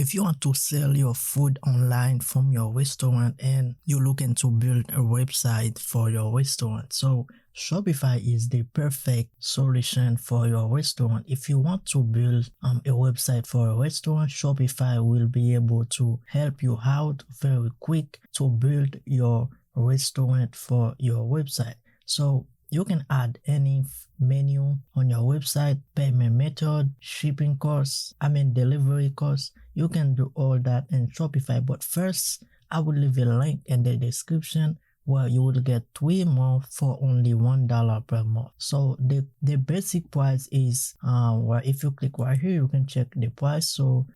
if you want to sell your food online from your restaurant and you're looking to build a website for your restaurant, so Shopify is the perfect solution for your restaurant. If you want to build a website for a restaurant, Shopify will be able to help you out very quick to build your restaurant for your website. So you can add any menu on your website, payment method, shipping costs, delivery costs. You can do all that in Shopify. But first, I will leave a link in the description where you will get 3 months for only $1 per month. So the basic price is where if you click right here, you can check the price. So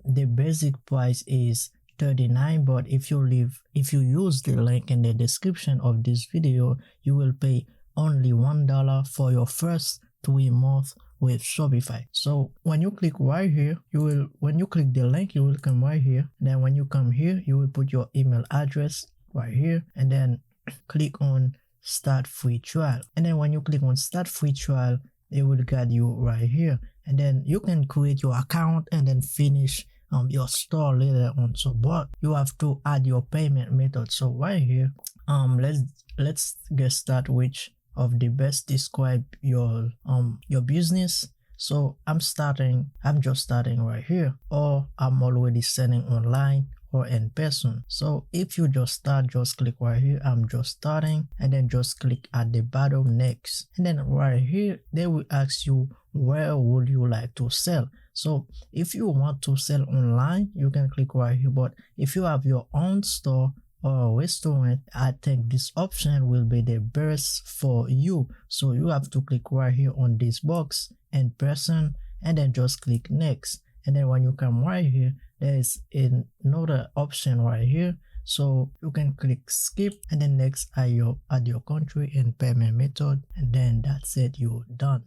the basic price is $39, but if you use the link in the description of this video, you will pay only $1 for your first 3 months with Shopify. So when you click right here, when you click the link, you will come right here. Then when you come here, you will put your email address right here and then click on start free trial. And then when you click on start free trial, it will guide you right here. And then you can create your account and then finish your store later on. So but you have to add your payment method. So right here, let's get started which of the best describe your business. So I'm just starting right here, or I'm already selling online or in person. So if you just start, just click right here, I'm just starting, and then just click at the bottom next. And then right here, they will ask you where would you like to sell. So if you want to sell online, you can click right here. But if you have your own store or restaurant, I think this option will be the best for you. So you have to click right here on this box in person and then just click next. And then when you come right here, there is another option right here. So you can click skip and then next add your country and payment method, and then that's it, you're done.